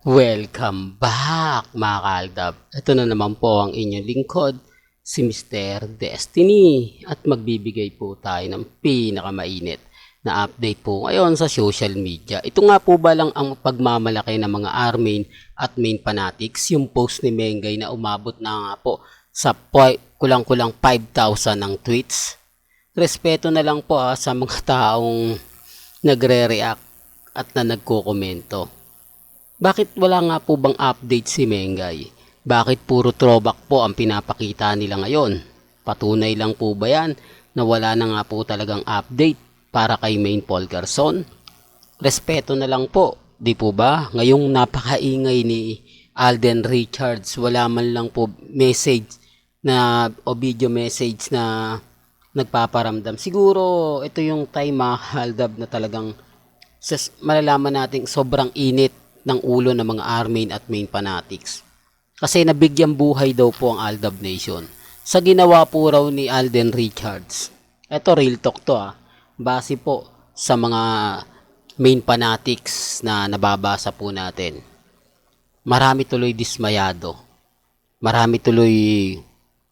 Welcome back mga kaaldab. Ito na naman po ang inyong lingkod, si Mr. Destiny. At magbibigay po tayo ng pinakamainit na update po ngayon sa social media. Ito nga po ba lang ang pagmamalaki ng mga armin at main fanatics, yung post ni Mengay na umabot na nga po sa kulang-kulang 5,000 ng tweets. Respeto na lang po sa mga taong nagre-react at na nagkokomento. Bakit wala nga po bang update si Mengay? Bakit puro throwback po ang pinapakita nila ngayon? Patunay lang po ba yan na wala na nga po talagang update para kay Main Paul Garson? Respeto na lang po, di po ba? Ngayong napakaingay ni Alden Richards, wala man lang po message na o video message na nagpaparamdam. Siguro ito yung time haldab na talagang malalaman nating sobrang init ng ulo ng mga armin at main fanatics. Kasi nabigyan buhay daw po ang Aldab Nation sa ginawa po raw ni Alden Richards. Ito real talk to base po sa mga main fanatics na nababasa po natin. Marami tuloy dismayado. Marami tuloy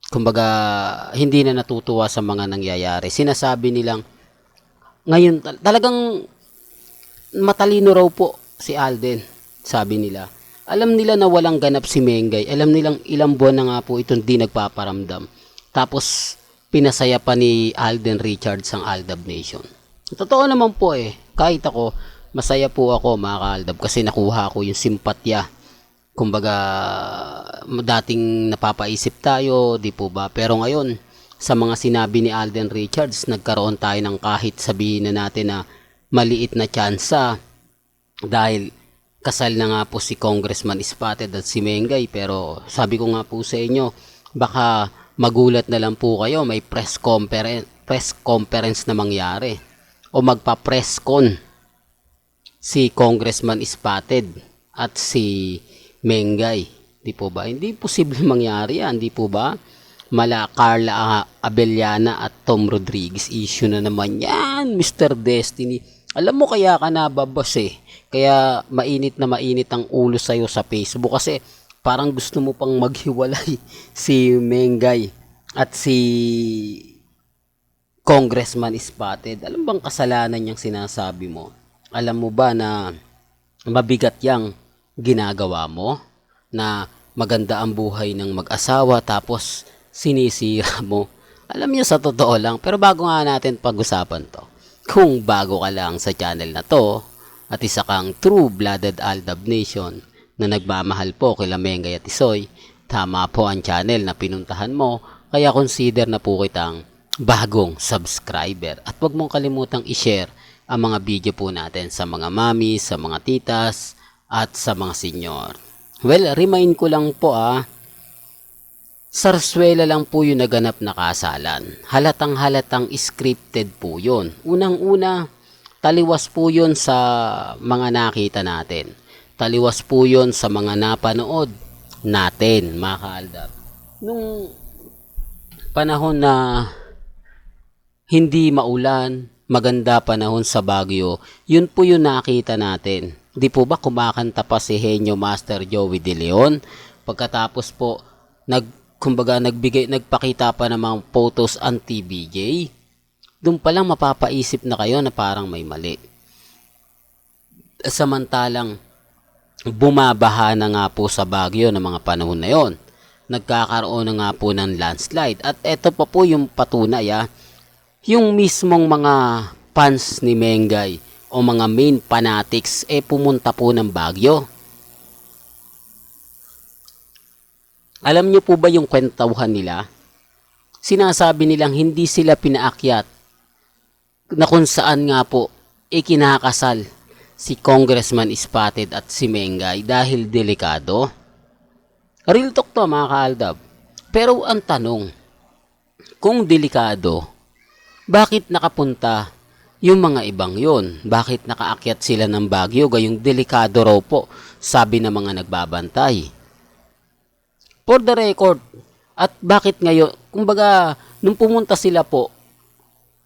kumbaga hindi na natutuwa sa mga nangyayari. Sinasabi nilang ngayon talagang matalino raw po si Alden. Sabi nila, alam nila na walang ganap si Mengay, alam nilang ilang buwan na nga po itong di nagpaparamdam. Tapos, pinasaya pa ni Alden Richards ang Aldab Nation. Totoo naman po kahit ako, masaya po ako mga ka-Aldab kasi nakuha ko yung simpatya. Kumbaga, dating napapaisip tayo, di po ba? Pero ngayon, sa mga sinabi ni Alden Richards, nagkaroon tayo ng kahit sabihin na natin na maliit na tsansa dahil kasal na nga po si Congressman Spotted at si Mengay, pero sabi ko nga po sa inyo, baka magulat na lang po kayo, may press conference na mangyari o magpa-press con si Congressman Spotted at si Mengay. Di po ba? Hindi posible mangyari yan, di po ba? Mala Carla Abellana at Tom Rodriguez issue na naman yan, Mr. Destiny. Alam mo kaya ka nababas kaya mainit na mainit ang ulo sa'yo sa Facebook kasi parang gusto mo pang maghiwalay si Mengay at si Congressman Spotted. Alam bang kasalanan niyang sinasabi mo? Alam mo ba na mabigat yang ginagawa mo? Na maganda ang buhay ng mag-asawa tapos sinisira mo? Alam niyo sa totoo lang, pero bago nga natin pag-usapan to, kung bago ka lang sa channel na to at isa kang true-blooded Aldab Nation na nagmamahal po kila Mengay at Isoy, tama po ang channel na pinuntahan mo, kaya consider na po kitang bagong subscriber. At huwag mong kalimutang i-share ang mga video po natin sa mga mami, sa mga titas, at sa mga senior. Well, remind ko lang po Sarsuela lang po yung naganap na kasalan. Halatang-halatang scripted po yun. Unang-una, taliwas po yun sa mga nakita natin. Taliwas po yun sa mga napanood natin, mga kaaldab. Nung panahon na hindi maulan, maganda panahon sa Baguio, yun po yung nakita natin. Di po ba kumakanta pa si Henyo Master Joey De Leon? Pagkatapos po, nagpakita pa ng mga photos ang TBJ. Doon pa lang mapapaisip na kayo na parang may mali. Samantalang bumabaha na nga po sa Baguio ng mga panahon na yon. Nagkakaroon na nga po ng landslide. At eto pa po yung patunay yung mismong mga fans ni Mengay o mga main fanatics pumunta po ng Baguio. Alam niyo po ba yung kwentuhan nila? Sinasabi nilang hindi sila pinaakyat na kung saan nga po kinakasal si Congressman Spotted at si Mengay dahil delikado. Real talk to mga kaaldab. Pero ang tanong, kung delikado, bakit nakapunta yung mga ibang yon? Bakit nakaakyat sila ng Baguio gayong delikado raw po, sabi ng mga nagbabantay? For the record, at bakit ngayon, kumbaga, nung pumunta sila po,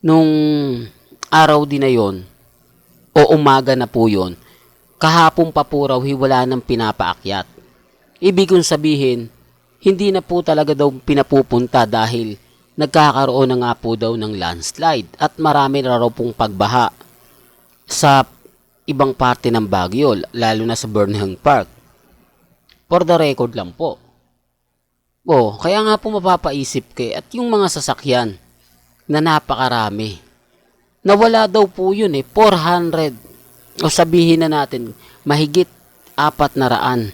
nung araw din na yon, o umaga na po yon, Kahapon pa po raw wala nang pinapaakyat. Ibig kong sabihin, hindi na po talaga daw pinapupunta dahil nagkakaroon na nga po daw ng landslide at marami na raw pong pagbaha sa ibang parte ng Baguio, lalo na sa Burnham Park. For the record lang po. Kaya nga po mapapaisip kayo at yung mga sasakyan na napakarami. Nawala daw po yun 400 o sabihin na natin mahigit 400.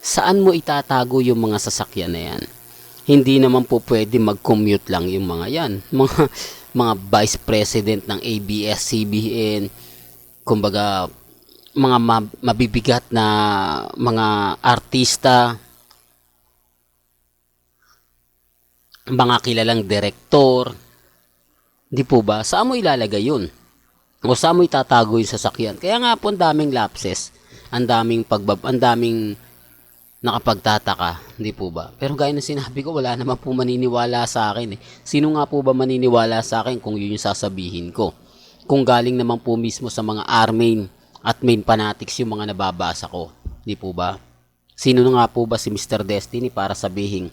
Saan mo itatago yung mga sasakyan na yan? Hindi naman po pwede mag-commute lang yung mga yan. Mga vice president ng ABS-CBN, kumbaga mga mabibigat na mga artista, mga kilalang direktor, di po ba? Saan mo ilalagay yun? O saan mo itatago yung sasakyan? Kaya nga po ang daming lapses, ang daming nakapagtataka, di po ba? Pero gaya ng sinabi ko, wala naman po maniniwala sa akin. Sino nga po ba maniniwala sa akin kung yun yung sasabihin ko? Kung galing naman po mismo sa mga armain at main fanatics yung mga nababasa ko, di po ba? Sino nga po ba si Mr. Destiny para sabihin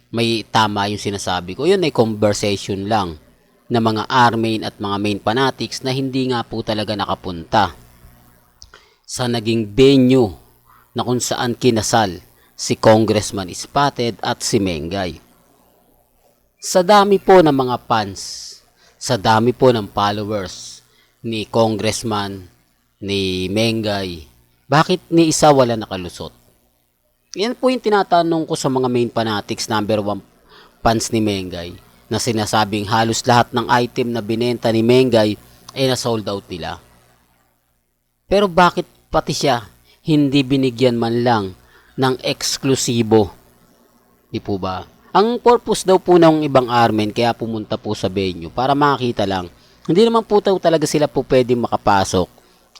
may tama yung sinasabi ko? Yun ay conversation lang na mga armain at mga main fanatics na hindi nga po talaga nakapunta sa naging venue na kung saan kinasal si Congressman Spotted at si Mengay. Sa dami po ng mga fans, sa dami po ng followers ni Congressman, ni Mengay, bakit ni isa wala nakalusot? Yan po yung tinatanong ko sa mga main fanatics, number 1 fans ni Mengay, na sinasabing halos lahat ng item na binenta ni Mengay ay na-sold out nila. Pero bakit pati siya hindi binigyan man lang ng eksklusibo? Di po ba? Ang purpose daw po ng ibang armen kaya pumunta po sa venue para makita lang. Hindi naman po talaga sila po pwedeng makapasok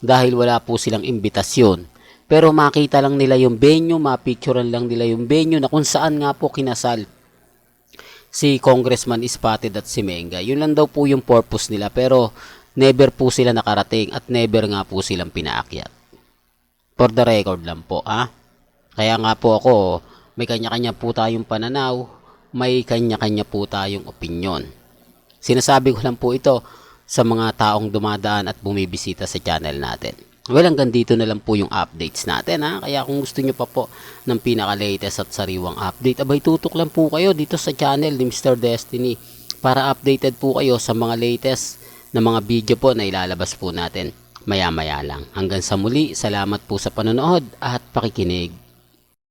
dahil wala po silang imbitasyon. Pero makita lang nila yung venue, mapicturean lang nila yung venue na kung saan nga po kinasal si Congressman Spotted at si Mengay. Yun lang daw po yung purpose nila, pero never po sila nakarating at never nga po silang pinaakyat. For the record lang po, Kaya nga po ako, may kanya-kanya po tayong pananaw, may kanya-kanya po tayong opinyon. Sinasabi ko lang po ito sa mga taong dumadaan at bumibisita sa channel natin. Well, hanggang dito na lang po yung updates natin, Kaya kung gusto nyo pa po ng pinaka-latest at sariwang update, abay tutok lang po kayo dito sa channel ni Mr. Destiny para updated po kayo sa mga latest na mga video po na ilalabas po natin maya-maya lang. Hanggang sa muli, salamat po sa panonood at pakikinig.